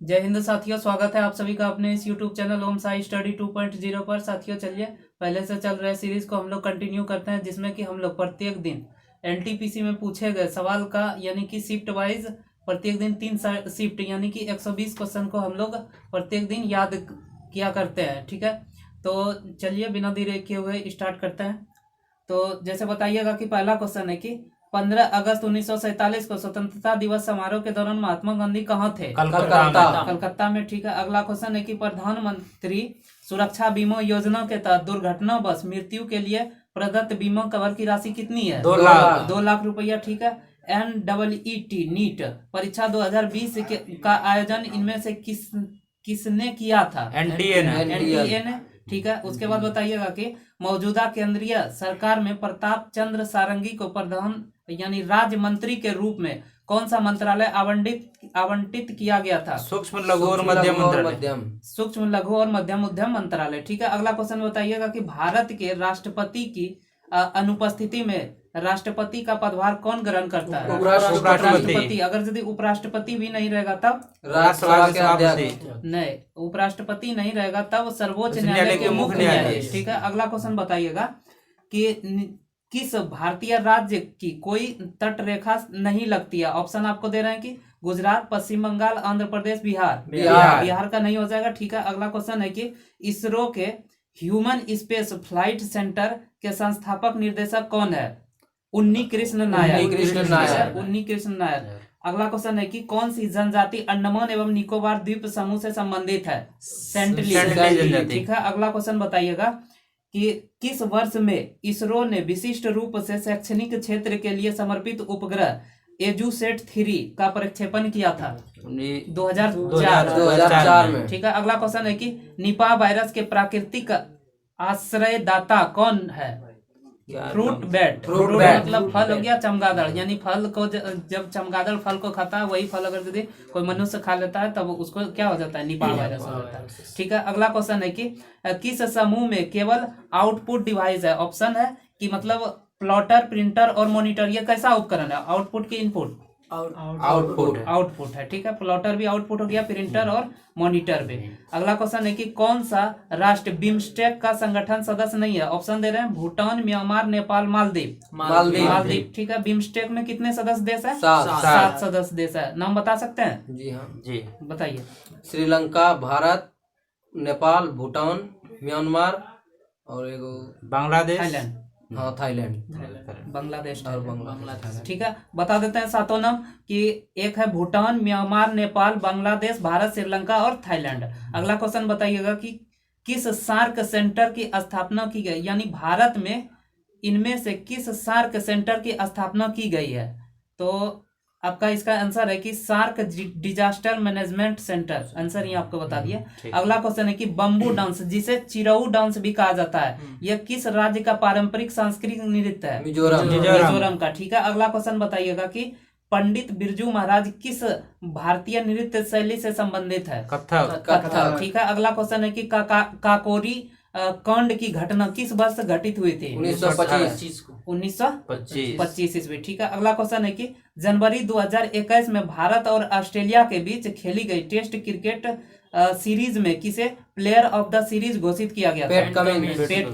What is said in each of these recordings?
जय हिंद साथियों, स्वागत है आप सभी का अपने इस YouTube चैनल ओम साई स्टडी 2.0 पर। साथियों चलिए पहले से चल रहे सीरीज को हम लोग कंटिन्यू करते हैं, जिसमें कि हम लोग प्रत्येक दिन एनटीपीसी में पूछे गए सवाल का यानी कि शिफ्ट वाइज प्रत्येक दिन 3 शिफ्ट यानी कि 120 क्वेश्चन को हम लोग प्रत्येक दिन याद किया करते हैं। ठीक है, तो चलिए बिना देरी किए हुए स्टार्ट करते हैं। तो जैसे बताइएगा कि पहला क्वेश्चन है कि 15 अगस्त 1947 को स्वतंत्रता दिवस समारोह के दौरान महात्मा गांधी कहाँ थे? कलकत्ता में। ठीक है, अगला क्वेश्चन है कि प्रधानमंत्री सुरक्षा बीमा योजना के तहत दुर्घटनावश मृत्यु के लिए प्रदत्त बीमा कवर की राशि कितनी है? 2 लाख रुपया। ठीक है, NEET नीट परीक्षा 2020 का आयोजन इनमें से किसने किया था? NTA ने। ठीक है, उसके बाद बताइएगा कि मौजूदा केंद्रीय सरकार में प्रताप चंद्र सारंगी को प्रधान यानी राज्य मंत्री के रूप में कौन सा मंत्रालय आवंटित किया गया था? सूक्ष्म लघु और मध्यम सूक्ष्म लघु और मध्यम उद्यम मंत्रालय। ठीक है, अगला क्वेश्चन बताइएगा कि भारत के राष्ट्रपति की अनुपस्थिति में राष्ट्रपति का पदभार कौन ग्रहण करता है? उपराष्ट्रपति। अगर यदि उपराष्ट्रपति भी नहीं रहेगा तब नहीं, उपराष्ट्रपति नहीं रहेगा तब सर्वोच्च न्यायालय के मुख्य न्यायाधीश। ठीक है, अगला क्वेश्चन बताइएगा कि किस भारतीय राज्य की कोई तट रेखा नहीं लगती है? ऑप्शन आपको दे रहे हैं कि गुजरात, पश्चिम बंगाल, आंध्र प्रदेश, बिहार का नहीं हो जाएगा। ठीक है, अगला क्वेश्चन है कि इसरो के ह्यूमन स्पेस फ्लाइट सेंटर के संस्थापक निर्देशक कौन है? उन्नी कृष्ण नायर। अगला क्वेश्चन है कि कौन सी जनजाति अंडमान एवं निकोबार द्वीप समूह से संबंधित है? सेंटली। ठीक है, अगला क्वेश्चन बताइएगा कि किस वर्ष में इसरो ने विशिष्ट रूप से शैक्षणिक क्षेत्र के लिए समर्पित उपग्रह एजुसेट 3 का प्रक्षेपण किया था? 2004 में। ठीक है, अगला क्वेश्चन है कि निपाह वायरस के प्राकृतिक आश्रयदाता कौन है? फ्रूट बैट मतलब फल हो गया चमगादड़, यानी फल को जब चमगादड़ फल को खाता है वही फल अगर यदि कोई मनुष्य खा लेता है तब उसको क्या हो जाता है? निपाह वायरस हो जाता है। ठीक है, अगला क्वेश्चन है कि किस समूह में केवल आउटपुट डिवाइस है? ऑप्शन है कि मतलब प्लॉटर, प्रिंटर और मॉनिटर। ये कैसा उपकरण है? आउटपुट की इनपुट? आउटपुट है। ठीक है, प्लॉटर भी आउटपुट हो गया, प्रिंटर और मॉनिटर भी। अगला क्वेश्चन है कि कौन सा राष्ट्र बिम्स्टेक का संगठन सदस्य नहीं है? ऑप्शन दे रहे हैं भूटान, म्यांमार, नेपाल, मालदीव। ठीक है, बिम्स्टेक में कितने सदस्य देश है? 7 सदस्य देश है। नाम बता सकते हैं? जी हाँ जी बताइए। श्रीलंका, भारत, नेपाल, भूटान, म्यांमार और एगो बांग्लादेश, थाईलैंड। हाँ थाईलैंड, बांग्लादेश और बांग्लादेश। ठीक है, बता देते हैं सातों नाम कि एक है भूटान, म्यांमार, नेपाल, बांग्लादेश, भारत, श्रीलंका और थाईलैंड। अगला क्वेश्चन बताइएगा कि किस सार्क सेंटर की स्थापना की गई? यानी भारत में इनमें से किस सार्क सेंटर की स्थापना की गई है? तो आपका इसका आंसर है कि SAARC disaster management centre. Answer ये आपको बता दिया। अगला क्वेश्चन है कि बम्बू डांस, जिसे चिरऊ डांस भी कहा जाता है, यह किस राज्य का पारंपरिक सांस्कृतिक नृत्य है? मिजोरम का। ठीक है, अगला क्वेश्चन बताइएगा कि पंडित बिरजू महाराज किस भारतीय नृत्य शैली से संबंधित है? कथक। ठीक है, अगला क्वेश्चन है कि काकोरी कांड की घटना किस वर्ष घटित हुई थी? 1925 ईस्वी। ठीक है, अगला क्वेश्चन है कि जनवरी 2021 में भारत और ऑस्ट्रेलिया के बीच खेली गई टेस्ट क्रिकेट सीरीज में किसे प्लेयर ऑफ द सीरीज घोषित किया गया? पैट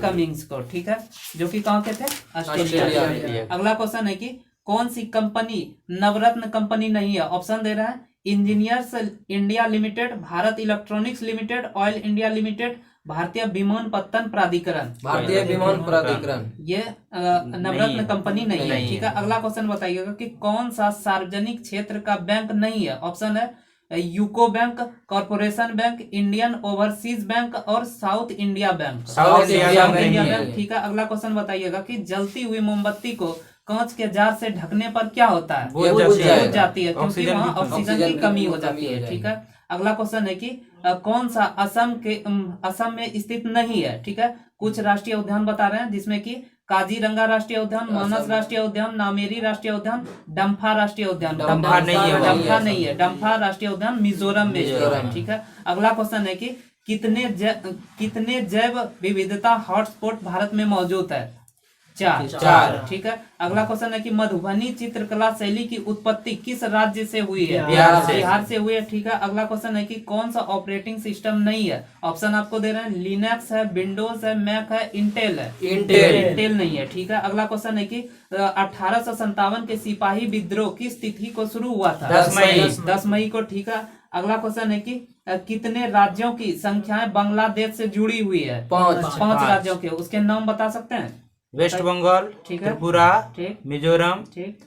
कमिंग्स को। ठीक है, जो कि कहाँ के थे? ऑस्ट्रेलिया। अगला क्वेश्चन है कि कौन सी कंपनी नवरत्न कंपनी नहीं है? ऑप्शन दे रहा है engineers India limited, Bharat electronics limited, oil India limited, भारतीय विमानपत्तन प्राधिकरण। ये नवरत्न कंपनी नहीं है। ठीक है, अगला क्वेश्चन बताइएगा कि कौन सा सार्वजनिक क्षेत्र का बैंक नहीं है? ऑप्शन है UCO bank, corporation bank, Indian overseas bank और साउथ इंडिया बैंक। ठीक है, अगला क्वेश्चन बताइएगा कि जलती हुई मोमबत्ती को कांच के जार से ढकने पर क्या होता है? बुझ जाती है, क्योंकि वहाँ ऑक्सीजन की कमी हो जाती है। ठीक है, अगला क्वेश्चन है कि कौन सा असम में स्थित नहीं है? ठीक है, कुछ राष्ट्रीय उद्यान बता रहे हैं, जिसमें कि काजीरंगा राष्ट्रीय उद्यान, मानस राष्ट्रीय उद्यान, नामेरी राष्ट्रीय उद्यान, डम्फा राष्ट्रीय उद्यान। डम्फा नहीं है, डम्फा राष्ट्रीय उद्यान मिजोरम में। ठीक है, अगला क्वेश्चन है कि कितने जैव विविधता हॉटस्पॉट भारत में मौजूद है? चार। ठीक है, अगला क्वेश्चन है कि मधुबनी चित्रकला शैली की उत्पत्ति किस राज्य से हुई है? बिहार से हुई है। ठीक है, अगला क्वेश्चन है कि कौन सा ऑपरेटिंग सिस्टम नहीं है? ऑप्शन आपको दे रहे हैं, लिनक्स है, विंडोज है, मैक है, इंटेल है। इंटेल नहीं है। ठीक है, अगला क्वेश्चन है कि 1857 के सिपाही विद्रोह किस तिथि को शुरू हुआ था? 10 मई को। ठीक है, अगला क्वेश्चन है कि कितने राज्यों की संख्याएं बांग्लादेश से जुड़ी हुई है? 5 राज्यों के, उसके नाम बता सकते हैं? वेस्ट बंगाल, ठीक है, त्रिपुरा, ठीक, मिजोरम, ठीक,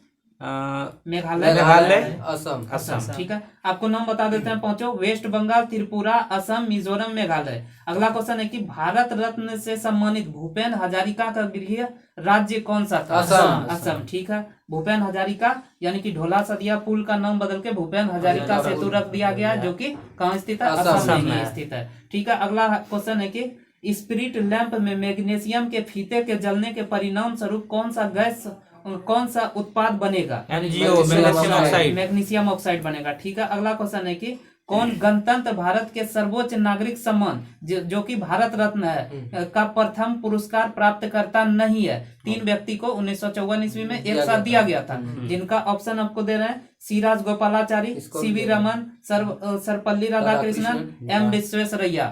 मेघालय, असम। ठीक है, आपको नाम बता देते हैं पांचों, वेस्ट बंगाल, त्रिपुरा, असम, मिजोरम, मेघालय। अगला क्वेश्चन है कि भारत रत्न से सम्मानित भूपेन हजारिका का गृह राज्य कौन सा था? असम। ठीक है, भूपेन हजारिका यानी कि ढोला सदिया पुल का नाम बदल के भूपेन हजारिका सेतु रख दिया गया है, जो कि कहाँ स्थित है? असम में स्थित है। ठीक है, अगला क्वेश्चन है कि स्पिरिट लैंप में मैग्नीशियम के फीते के जलने के परिणाम स्वरूप कौन सा उत्पाद बनेगा? मैग्नीशियम ऑक्साइड बनेगा। ठीक है, अगला क्वेश्चन है कि कौन गणतंत्र भारत के सर्वोच्च नागरिक सम्मान जो कि भारत रत्न है का प्रथम पुरस्कार प्राप्त करता नहीं है? 3 व्यक्ति को 1954 ईस्वी में एक साथ दिया गया था, जिनका ऑप्शन आपको दे रहे हैं, सी.राज गोपालाचारी, सी.वी. रमन, सर्वपल्ली राधाकृष्णन, एम. विश्वेश्वरैया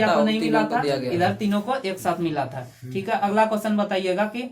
को नहीं मिला था, इधर तीनों को एक साथ मिला था। ठीक है, अगला क्वेश्चन बताइएगा कि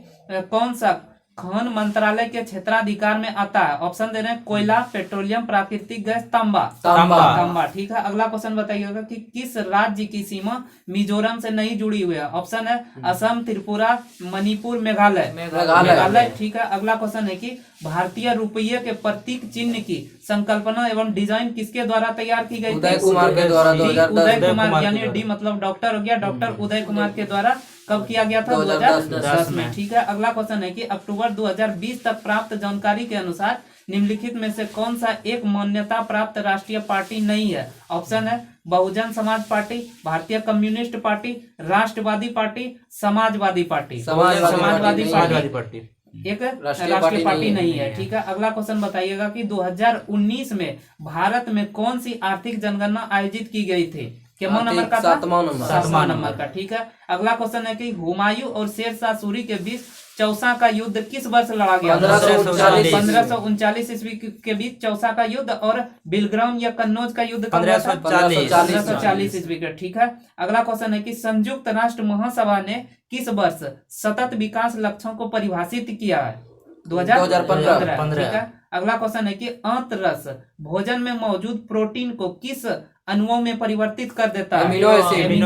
कौन सा खान मंत्रालय के क्षेत्राधिकार में आता है? ऑप्शन दे रहे हैं, कोयला, पेट्रोलियम, प्राकृतिक गैस, तांबा। ठीक है, अगला क्वेश्चन बताइएगा कि किस राज्य की सीमा मिजोरम से नहीं जुड़ी हुई है? ऑप्शन है असम, त्रिपुरा, मणिपुर, मेघालय। ठीक है, अगला क्वेश्चन है कि भारतीय रुपये के प्रतीक चिन्ह की संकल्पना एवं डिजाइन किसके द्वारा तैयार की गई? उदय कुमार के द्वारा। उदय कुमार यानी डी मतलब डॉक्टर हो गया, डॉक्टर उदय कुमार के द्वारा कब किया गया था? 2010 में। ठीक है, अगला क्वेश्चन है कि अक्टूबर 2020 तक प्राप्त जानकारी के अनुसार निम्नलिखित में से कौन सा एक मान्यता प्राप्त राष्ट्रीय पार्टी नहीं है? ऑप्शन है बहुजन समाज पार्टी, भारतीय कम्युनिस्ट पार्टी, राष्ट्रवादी पार्टी, समाजवादी पार्टी। समाजवादी पार्टी एक राष्ट्रीय पार्टी नहीं है। ठीक है, अगला क्वेश्चन बताइएगा कि 2019 में भारत में कौन सी आर्थिक जनगणना आयोजित की गई थी? कितना नंबर का? 7वां नंबर का। ठीक है, अगला क्वेश्चन है कि हुमायूं और शेरशाह सूरी के बीच चौसा का युद्ध किस वर्ष लड़ा गया? 1539 ईस्वी के बीच चौसा का युद्ध, और बिलग्राम या कन्नौज का युद्ध 1540 ईस्वी का। ठीक है, अगला क्वेश्चन है कि संयुक्त राष्ट्र महासभा ने किस वर्ष सतत विकास लक्ष्यों को परिभाषित किया है? 2015। ठीक है, अगला क्वेश्चन है कि आंतरस भोजन में मौजूद प्रोटीन को किस अणुओं में परिवर्तित कर देता है? Amino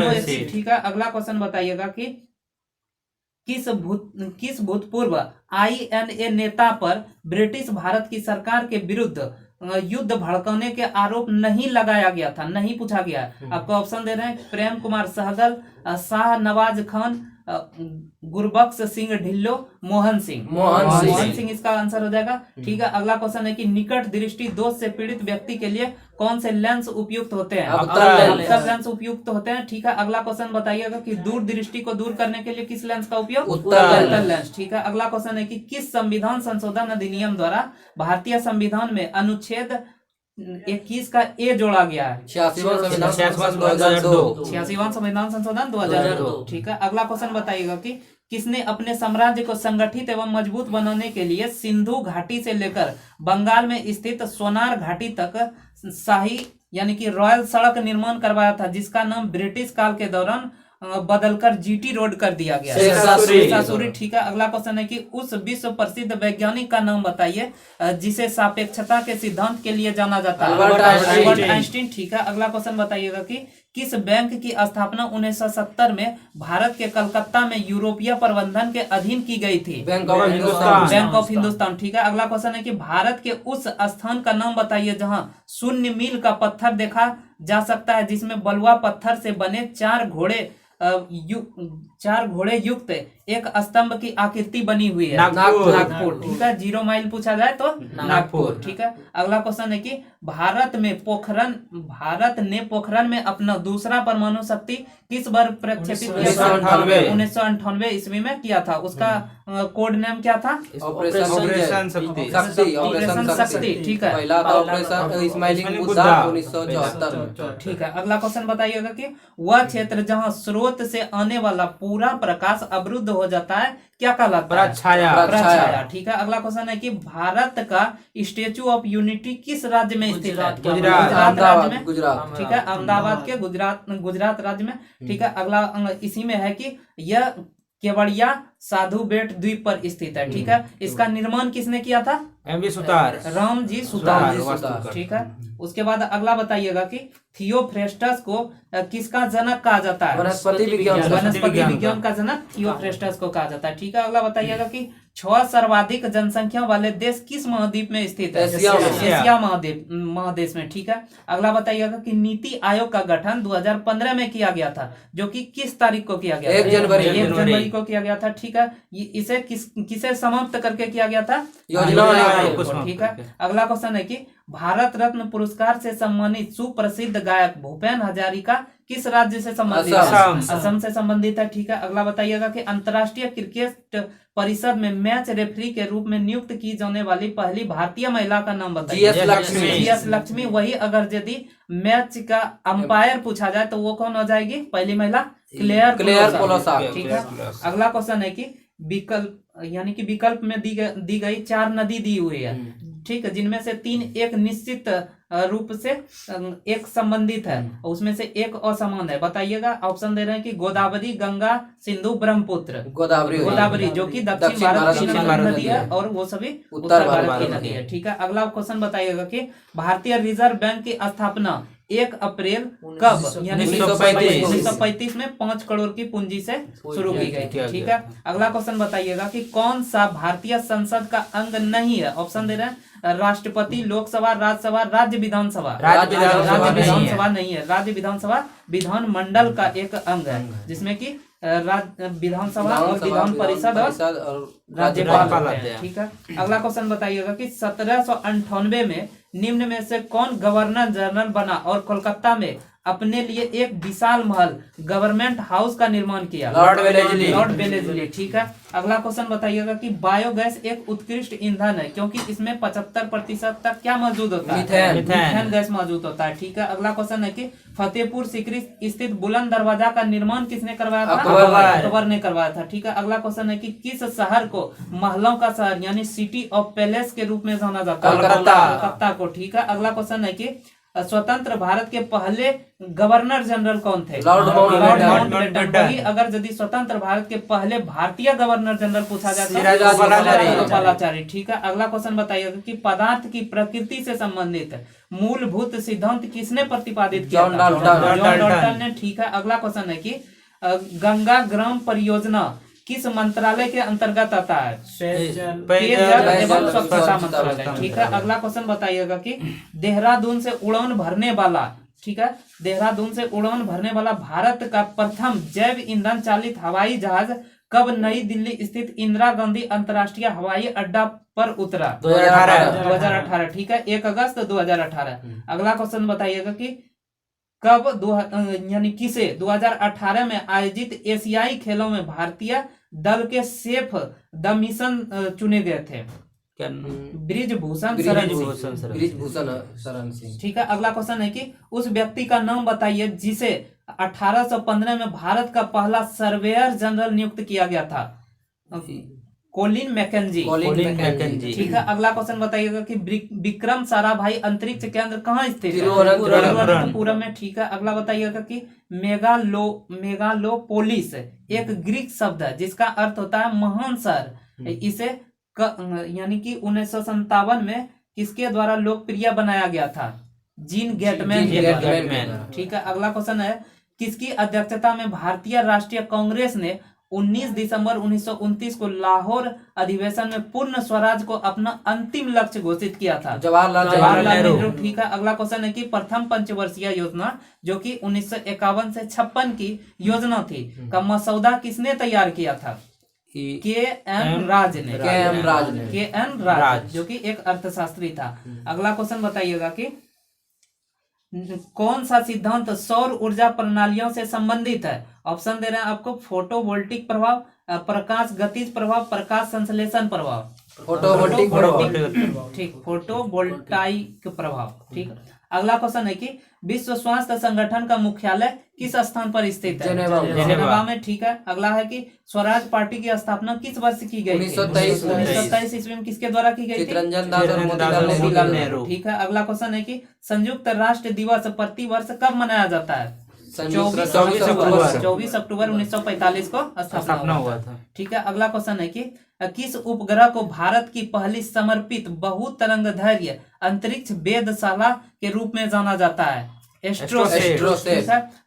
acid. ठीक है, अगला क्वेश्चन बताइएगा कि किस भूतपूर्व INA नेता पर ब्रिटिश भारत की सरकार के विरुद्ध युद्ध भड़काने के आरोप नहीं लगाया गया था? नहीं पूछा गया। आपको ऑप्शन दे रहे हैं, प्रेम कुमार सहगल, शाह नवाज खान, गुरबख्श सिंह ढिल्लो, मोहन सिंह इसका आंसर हो जाएगा। ठीक है, अगला क्वेश्चन है कि निकट दृष्टि दोष से पीड़ित व्यक्ति के लिए कौन से लेंस उपयुक्त होते हैं? अवतल लेंस उपयुक्त होते हैं। ठीक है, अगला क्वेश्चन बताइएगा कि दूर दृष्टि को दूर करने के लिए किस लेंस का उपयोग? उत्तल लेंस। ठीक है, अगला क्वेश्चन है कि किस संविधान संशोधन अधिनियम द्वारा भारतीय संविधान में अनुच्छेद 21 का ए जोड़ा गया है? 86वां संविधान संशोधन 2002। ठीक है, अगला क्वेश्चन बताइएगा कि किसने अपने साम्राज्य को संगठित एवं मजबूत बनाने के लिए सिंधु घाटी से लेकर बंगाल में स्थित सोनार घाटी तक शाही यानी कि रॉयल सड़क निर्माण करवाया था, जिसका नाम ब्रिटिश काल के दौरान बदलकर GT रोड कर दिया गया? शेरशाह सूरी। ठीक है, अगला क्वेश्चन है कि उस विश्व प्रसिद्ध वैज्ञानिक का नाम बताइए जिसे सापेक्षता के सिद्धांत के लिए जाना जाता है? Albert Einstein. ठीक है, अगला क्वेश्चन बताइएगा कि किस बैंक की स्थापना 1970 में भारत के कलकत्ता में यूरोपीय प्रबंधन के अधीन की गई थी? Bank of Hindustan. ठीक है, अगला क्वेश्चन है कि भारत के उस स्थान का नाम बताइए जहां 0 मील का पत्थर देखा जा सकता है, जिसमें बलुआ पत्थर से बने 4 घोड़े युक्त एक स्तंभ की आकृति बनी हुई है? नागपुर। ठीक है, 0 माइल पूछा जाए तो नागपुर। ठीक है, अगला क्वेश्चन है कि भारत ने पोखरण में अपना दूसरा परमाणु शक्ति किस बार प्रक्षेपित किया था? 1998 ईस्वी में किया था। उसका कोड नेम क्या था? ऑपरेशन शक्ति। ऑपरेशन शक्ति। ठीक है, पहला था ऑपरेशन स्माइलिंग बुद्धा 1974 में। ठीक है। अगला क्वेश्चन बताइएगा कि वह क्षेत्र जहां स्रोत से आने वाला पूरा प्रकाश अवरुद्ध हो जाता है क्या कहलाता है? प्रछाया। ठीक है। अगला क्वेश्चन है कि भारत का स्टेचू ऑफ यूनिटी किस राज्य में स्थित है? गुजरात राज्य में। गुजरात। ठीक है, अहमदाबाद के गुजरात राज्य में। ठीक है। अगला इसी में है कि यह केवड़िया साधु बेट द्वीप पर स्थित है। ठीक है। इसका निर्माण किसने किया था? एमवी सुतार। राम जी सुतार। ठीक है। उसके बाद अगला बताइएगा कि थियोफ्रेस्टस को किसका जनक कहा जाता है? वनस्पति विज्ञान का जनक थियोफ्रेस्टस को कहा जाता है। ठीक है। अगला बताइएगा कि 6 सर्वाधिक जनसंख्या वाले देश किस महाद्वीप में स्थित है? एशिया महादेश में। ठीक है। अगला बताइएगा कि नीति आयोग का गठन 2015 में किया गया था, जो कि किस तारीख को किया गया था? 1 जनवरी को किया गया था। ठीक है। इसे किसे समाप्त करके किया गया था? योजना। ठीक है। अगला क्वेश्चन है कि भारत रत्न पुरस्कार से सम्मानित सुप्रसिद्ध गायक भूपेन हजारिका किस राज्य से संबंधित है? असम से संबंधित है। ठीक है। अगला बताइएगा कि अंतर्राष्ट्रीय क्रिकेट परिषद में मैच रेफरी के रूप में नियुक्त की जाने वाली पहली भारतीय महिला का नाम बताइए। जीएस लक्ष्मी। वही अगर यदि मैच का अंपायर पूछा जाए तो वो कौन हो जाएगी? पहली महिला क्लेयर पोलोसा। ठीक है। अगला क्वेश्चन है कि विकल्प में दी गई 4 नदी दी हुई है। ठीक है, जिनमें से 3 एक निश्चित रूप से एक संबंधित है, उसमें से एक असमान है। बताइएगा। ऑप्शन दे रहे हैं कि गोदावरी, गंगा, सिंधु, ब्रह्मपुत्र। गोदावरी जो कि दक्षिण भारत की नदी है और वो सभी उत्तर भारत की नदी है। ठीक है। अगला क्वेश्चन बताइएगा कि भारतीय रिजर्व बैंक की स्थापना 1 अप्रैल कब यानी 1935 में 5 करोड़ की पूंजी से शुरू की गई थी। ठीक है। अगला क्वेश्चन बताइएगा कि कौन सा भारतीय संसद का अंग नहीं है? ऑप्शन दे रहे हैं राष्ट्रपति, लोकसभा, राज्यसभा, राज्य विधानसभा। राज्य विधानसभा नहीं है। राज्य विधानसभा विधानमंडल का एक अंग है, जिसमें कि विधानसभा और विधान परिषद और राज्यपाल होते हैं। ठीक है। अगला क्वेश्चन बताइएगा कि 1798 में निम्न में से कौन गवर्नर जनरल बना और कोलकाता में अपने लिए एक विशाल महल गवर्नमेंट हाउस का निर्माण किया? Lord Wellesley. ठीक है। अगला क्वेश्चन बताइएगा कि बायोगैस एक उत्कृष्ट ईंधन है क्योंकि इसमें 75% तक क्या मौजूद होता है? मीथेन गैस मौजूद होता है। ठीक है। अगला क्वेश्चन है कि फतेहपुर सीकरी स्थित बुलंद दरवाजा का निर्माण किसने करवाया था? अकबर ने करवाया था। ठीक है। अगला क्वेश्चन है कि किस शहर को महलों का शहर यानी सिटी ऑफ पैलेस के रूप में जाना जाता है? कलकत्ता को। ठीक है। अगला क्वेश्चन है कि स्वतंत्र भारत के पहले गवर्नर जनरल कौन थे? Lord Mountbatten. वही अगर यदि स्वतंत्र भारत के पहले भारतीय गवर्नर जनरल पूछा जाता है पालाचारी। ठीक है। अगला क्वेश्चन बताइएगा कि पदार्थ की प्रकृति से संबंधित मूलभूत सिद्धांत किसने प्रतिपादित किया? जॉन डाल्टन ने। ठीक है। अगला क्वेश्चन है कि गंगा ग्राम परियोजना किस मंत्रालय के अंतर्गत आता है? पेयजल एवं स्वच्छता मंत्रालय। ठीक है। अगला क्वेश्चन बताइएगा कि देहरादून से उड़ान भरने वाला, ठीक है, देहरादून से उड़ान भरने वाला भारत का प्रथम जैव ईंधन चालित हवाई जहाज कब नई दिल्ली स्थित इंदिरा गांधी अंतर्राष्ट्रीय हवाई अड्डा पर उतरा? 2018। ठीक है। 1 अगस्त 2018। अगला क्वेश्चन बताइएगा कि कब यानी किसे 2018 में आयोजित एशियाई खेलों में भारतीय दल के सेफ द मिशन चुने गए थे? ब्रिजभूषण शरण सिंह। ठीक है। अगला क्वेश्चन है कि उस व्यक्ति का नाम बताइए जिसे 1815 में भारत का पहला सर्वेयर जनरल नियुक्त किया गया था? Colin Mackenzie. ठीक है। अगला क्वेश्चन बताइएगा कि विक्रम साराभाई अंतरिक्ष केंद्र कहाँ स्थित है? तिरुवनंतपुरम में। ठीक है। अगला बताइएगा कि मेगालोपोलिस एक ग्रीक शब्द है जिसका अर्थ होता है महान शहर। इसे यानी कि 1957 में किसके द्वारा लोकप्रिय बनाया गया था? Gene gateman. ठीक है। अगला क्वेश्चन है किसकी अध्यक्षता में भारतीय राष्ट्रीय कांग्रेस ने 19 दिसंबर 1929 को लाहौर अधिवेशन में पूर्ण स्वराज को अपना अंतिम लक्ष्य घोषित किया था? जवाहरलाल नेहरू। ठीक है। अगला क्वेश्चन है कि प्रथम पंचवर्षीय योजना जो कि 1951 से 56 की योजना थी का मसौदा किसने तैयार किया था? के.एन. राज ने, जो कि एक अर्थशास्त्री था। अगला क्वेश्चन बताइएगा कि कौन सा सिद्धांत सौर ऊर्जा प्रणालियों से संबंधित है? ऑप्शन दे रहे हैं आपको, फोटोवोल्टिक प्रभाव, प्रकाश गतिज प्रभाव, प्रकाश संश्लेषण प्रभाव। फोटोवोल्टिक प्रभाव। ठीक, फोटोवोल्टाइक प्रभाव। ठीक, अगला क्वेश्चन है कि विश्व स्वास्थ्य संगठन का मुख्यालय किस स्थान पर स्थित है? जेनेवा में। ठीक है, अगला है कि स्वराज पार्टी की स्थापना किस वर्ष की गई? 1923 ईस्वी में। किसके द्वारा की गई थी? चित्तरंजन दास और मोतीलाल नेहरू। ठीक है, अगला क्वेश्चन है कि संयुक्त राष्ट्र दिवस प्रति वर्ष कब मनाया जाता है? 24 अक्टूबर 1945 को स्थापना हुआ था। ठीक है, अगला क्वेश्चन है कि किस उपग्रह को भारत की पहली समर्पित बहुतरंगधैर्य अंतरिक्ष वेधशाला के रूप में जाना जाता है? एस्ट्रोसेट।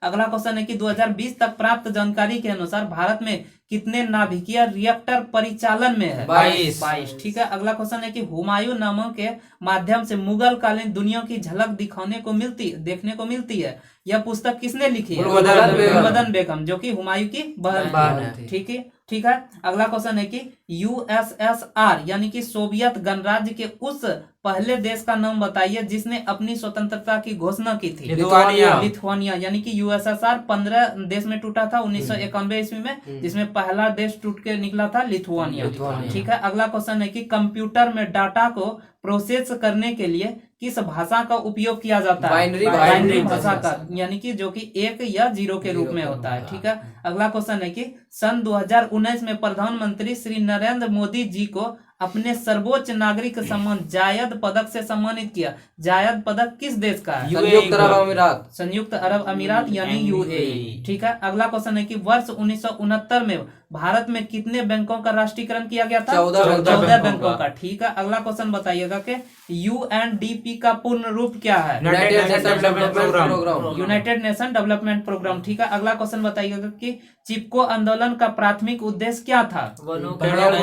अगला क्वेश्चन है कि 2020 तक प्राप्त जानकारी के अनुसार भारत में कितने नाभिकीय रिएक्टर परिचालन में है? 22। ठीक है, अगला क्वेश्चन है कि हुमायूं नामों के माध्यम से मुगल कालीन दुनिया की झलक देखने को मिलती है। यह पुस्तक किसने लिखी है? गुलबदन बेगम, जो कि हुमायूं की बहन है। ठीक है, अगला क्वेश्चन है कि यूएसएसआर यानी कि सोवियत गणराज्य के उस पहले देश का नाम बताइए जिसने अपनी स्वतंत्रता की घोषणा की थी? लिथुआनिया। यानी कि यूएसएसआर 15 देश में टूटा था 1991 ईस्वी में, जिसमें पहला देश टूट के निकला था लिथुआनिया। ठीक है, अगला क्वेश्चन है कि कंप्यूटर में डाटा को प्रोसेस करने के लिए किस भाषा का उपयोग किया जाता है? बाइनरी भाषा का, यानी कि जो कि 1 या 0 के रूप में होता है। ठीक है, अगला क्वेश्चन है कि सन 2019 में प्रधानमंत्री श्री नरेंद्र मोदी जी को अपने सर्वोच्च नागरिक सम्मान जायद पदक से सम्मानित किया। जायद पदक किस देश का है? संयुक्त अरब अमीरात यानी यूएई। ठीक है, अगला क्वेश्चन है कि वर्ष 1969 में भारत में कितने बैंकों का राष्ट्रीयकरण किया गया था? 14 बैंकों का। ठीक है, अगला क्वेश्चन बताइएगा कि यूएनडीपी का पूर्ण रूप क्या है? United Nation Development Programme. ठीक है, अगला क्वेश्चन बताइएगा कि चिपको आंदोलन का प्राथमिक उद्देश्य क्या था? पेड़ और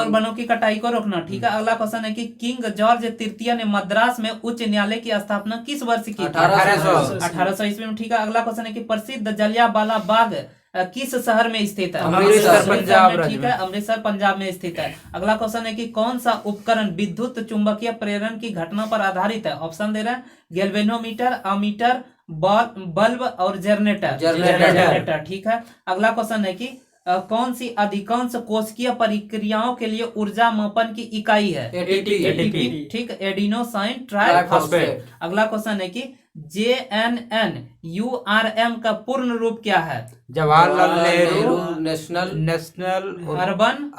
वनों की कटाई को रोकना। ठीक है, अगला क्वेश्चन है कि किंग जॉर्ज तृतीय ने मद्रास में उच्च न्यायालय की स्थापना किस वर्ष की? 1800 ईस्वी में। ठीक है, अगला क्वेश्चन है कि प्रसिद्ध जलियांवाला बाग किस शहर में स्थित है? अमृतसर, पंजाब। ठीक है, अमृतसर पंजाब में स्थित है। अगला क्वेश्चन है कि कौन सा उपकरण विद्युत चुंबकीय प्रेरण की घटना पर आधारित है? ऑप्शन दे रहे हैं, गैल्वेनोमीटर, अमीटर, बल्ब और जनरेटर। ठीक है, अगला क्वेश्चन है कि कौन सी अधिकांश कोशिकीय प्रक्रियाओं के लिए ऊर्जा मापन की इकाई है? एटीपी। ठीक, एडिनोसाइन ट्राइफॉस्फेट। अगला क्वेश्चन है कि JNNURM का पूर्ण रूप क्या है? Jawaharlal Nehru national urban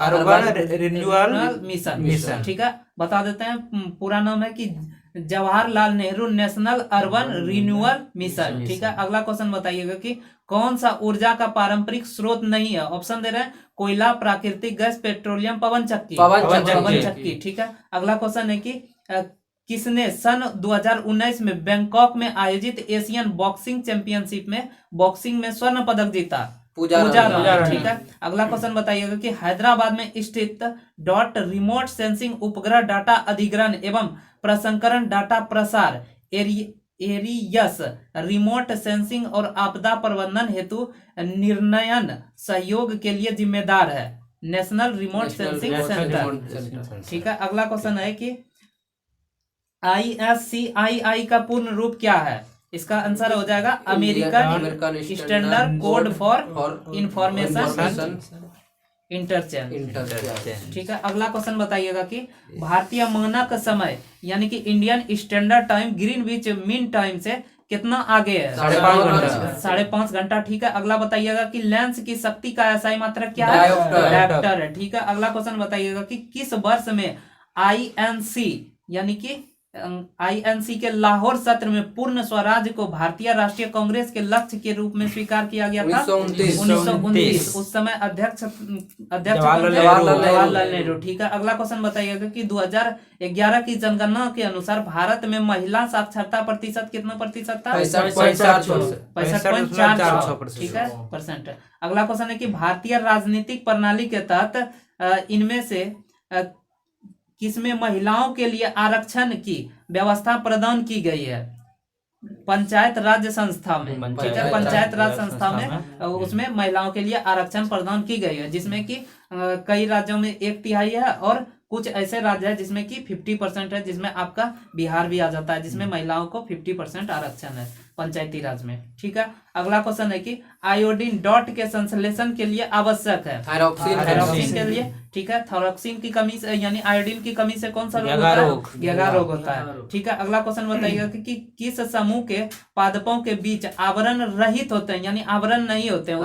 renewal mission. ठीक है, बता देते हैं, पूरा नाम है कि Jawaharlal Nehru national urban renewal mission. ठीक है, अगला क्वेश्चन बताइएगा कि कौन सा ऊर्जा का पारंपरिक स्रोत नहीं है? ऑप्शन दे रहे हैं, कोयला, प्राकृतिक गैस, पेट्रोलियम, पवन चक्की। ठीक है, अगला क्वेश्चन है कि किसने सन 2019 में बैंकॉक में आयोजित एशियन बॉक्सिंग चैंपियनशिप में बॉक्सिंग में स्वर्ण पदक जीता? पूजा रानी। ठीक है, अगला क्वेश्चन बताइएगा कि हैदराबाद में स्थित डॉट रिमोट सेंसिंग उपग्रह डाटा अधिग्रहण एवं प्रसंस्करण डाटा प्रसार एरियस रिमोट सेंसिंग और आपदा प्रबंधन हेतु निर्णयन सहयोग के लिए जिम्मेदार है? National remote sensing centre. ठीक है, अगला क्वेश्चन है कि ISCII का पूर्ण रूप क्या है? इसका आंसर हो जाएगा American standard code for information interchange. ठीक है, अगला क्वेश्चन बताइएगा कि भारतीय मानक समय यानी कि Indian standard time Greenwich mean time से कितना आगे है? 5.5 घंटा। ठीक है, अगला बताइएगा कि लेंस की शक्ति का SI मात्रक क्या है? डायोप्टर है। ठीक है, अगला क्वेश्चन बताइएगा कि किस वर्ष में INC के लाहौर सत्र में पूर्ण स्वराज को भारतीय राष्ट्रीय कांग्रेस के लक्ष्य के रूप में स्वीकार किया गया था? 1929। उस समय अध्यक्ष जवाहरलाल नेहरू। ठीक है, अगला क्वेश्चन बताइएगा कि 2011 की जनगणना के अनुसार भारत में महिला साक्षरता प्रतिशत कितना प्रतिशत था? 65.4%। ठीक है, परसेंट। अगला क्वेश्चन है कि भारतीय राजनीतिक प्रणाली के तहत इनमें से किसमें महिलाओं के लिए आरक्षण की व्यवस्था प्रदान की गई है? पंचायत राज संस्था में। ठीक है, पंचायत राज संस्था में उसमें महिलाओं के लिए आरक्षण प्रदान की गई है, जिसमें कि कई राज्यों में 1/3 है और कुछ ऐसे राज्य है जिसमें कि 50% है, जिसमें आपका बिहार भी आ जाता है, जिसमें महिलाओं को 50% आरक्षण है पंचायती राज में। ठीक है, अगला क्वेश्चन है कि आयोडीन डॉट के संश्लेषण के लिए आवश्यक है थायरॉक्सिन के लिए। ठीक है, थायरॉक्सिन की कमी से यानी आयोडीन की कमी से कौन सा रोग होता है? घेगा रोग होता है। ठीक है, अगला क्वेश्चन बताइएगा कि किस समूह के पादपों के बीच आवरण रहित होते हैं, यानी आवरण नहीं होते हैं,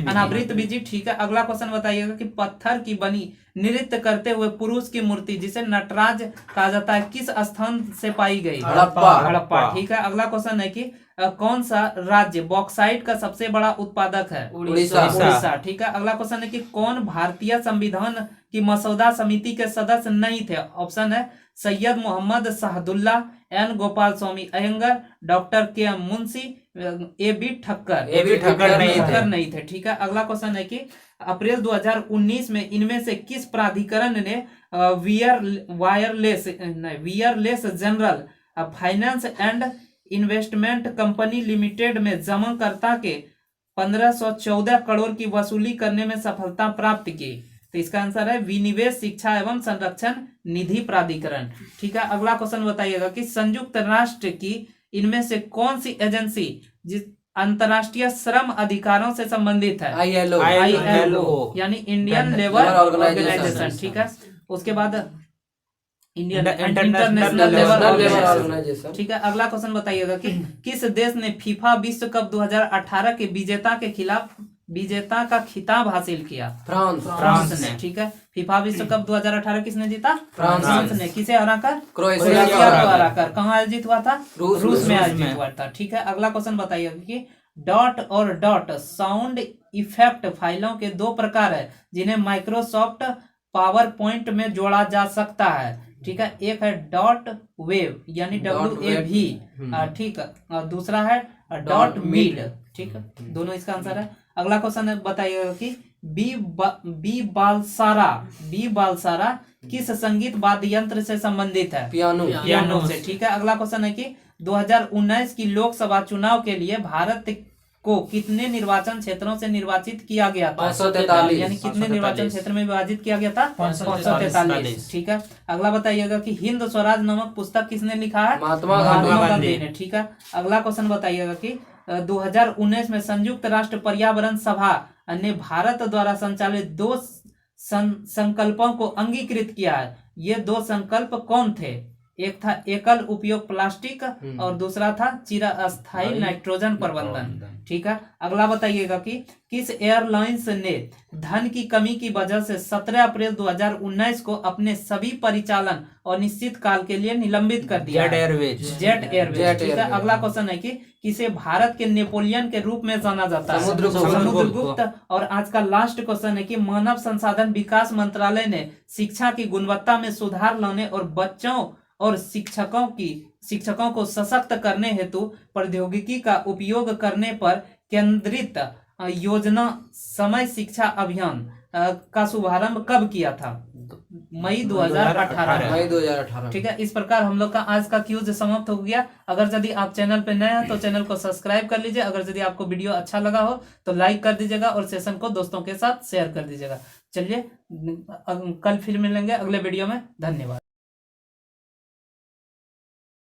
अनावृत बीजी। ठीक है, अगला क्वेश्चन बताइएगा कि पत्थर की बनी नृत्य करते हुए पुरुष की मूर्ति जिसे नटराज कहा जाता है किस स्थान से पाई गई? हड़प्पा। ठीक है, अगला क्वेश्चन है कि कौन सा राज्य बॉक्साइट का सबसे बड़ा उत्पादक है? उड़ीसा। ठीक है, अगला क्वेश्चन है कि कौन भारतीय संविधान की मसौदा समिति के सदस्य नहीं थे? ऑप्शन है Syed Mohammad Saadulla, N Gopal Swami Ayyangar, doctor K M Munshi, A B Thakkar नहीं थे। ठीक है, अगला क्वेश्चन है कि अप्रैल 2019 में इनमें से किस प्राधिकरण ने wireless general finance and investment company limited में जमाकर्ता के 1514 करोड़ की वसूली करने में सफलता प्राप्त की? तो इसका आंसर है विनिवेश शिक्षा एवं संरक्षण निधि प्राधिकरण। ठीक है, अगला क्वेश्चन बताइएगा कि संयुक्त राष्ट्र की इनमें से कौन सी एजेंसी जिस अंतर्राष्ट्रीय श्रम अधिकारों से संबंधित है? ILO यानी इंडियन लेबर ऑर्गेनाइजेशन। ठीक है, उसके बाद इंटरनेशनल लेबर ऑर्गेनाइजेशन। ठीक है, अगला क्वेश्चन बताइएगा कि किस देश ने फीफा विश्व कप 2018 के विजेता का खिताब हासिल किया? फ्रांस ने। ठीक है, फीफा विश्व कप 2018 किसने जीता? फ्रांस ने। किसे हराकर? क्रोएशिया को हराकर। कहाँ आयोजित हुआ था? रूस में आयोजित हुआ था। ठीक है, अगला क्वेश्चन बताइएगा कि डॉट और डॉट साउंड इफेक्ट फाइलों के दो प्रकार है जिन्हें माइक्रोसॉफ्ट पावर पॉइंट में जोड़ा जा सकता है। ठीक है, एक है डॉट वेव यानी WAV, ठीक है, और दूसरा है डॉट मिड। ठीक है, दोनों इसका आंसर है। अगला क्वेश्चन बताइएगा कि बी बालसारा किस संगीत वाद्य यंत्र से संबंधित है? पियानो से। ठीक है, अगला क्वेश्चन है कि 2019 की लोकसभा चुनाव के लिए भारत को कितने निर्वाचन क्षेत्रों से निर्वाचित किया गया था? 543 यानी कितने निर्वाचन क्षेत्र में विभाजित किया गया था? 543। ठीक है, अगला बताइएगा कि हिंद स्वराज नामक पुस्तक किसने लिखा है? महात्मा गांधी ने। ठीक है, अगला क्वेश्चन बताइएगा कि 2019 में संयुक्त राष्ट्र पर्यावरण सभा ने भारत द्वारा संचालित 2 संकल्पों को अंगीकृत किया है। ये 2 संकल्प कौन थे? एक था एकल उपयोग प्लास्टिक और दूसरा था चिरस्थायी नाइट्रोजन प्रबंधन। ठीक है, अगला बताइएगा कि किस एयरलाइंस ने धन की कमी की वजह से 17 अप्रैल 2019 को अपने सभी परिचालन और निश्चित काल के लिए निलंबित कर दिया? Jet Airways. ठीक है, अगला क्वेश्चन है कि किसे भारत के नेपोलियन के रूप में जाना जाता है? समुद्रगुप्त। और आज का लास्ट क्वेश्चन है कि मानव संसाधन विकास मंत्रालय ने शिक्षा की गुणवत्ता में सुधार लाने और बच्चों और शिक्षकों को सशक्त करने हेतु प्रौद्योगिकी का उपयोग करने पर केंद्रित योजना समय शिक्षा अभियान का शुभारंभ कब किया था? मई 2018। ठीक है, इस प्रकार हम लोग का आज का क्यूज समाप्त हो गया। अगर यदि आप चैनल पे नए हैं तो चैनल को सब्सक्राइब कर लीजिए। अगर यदि आपको वीडियो अच्छा लगा हो तो लाइक कर दीजिएगा और सेशन को दोस्तों के साथ शेयर कर दीजिएगा। चलिए कल फिर मिलेंगे अगले वीडियो में। धन्यवाद।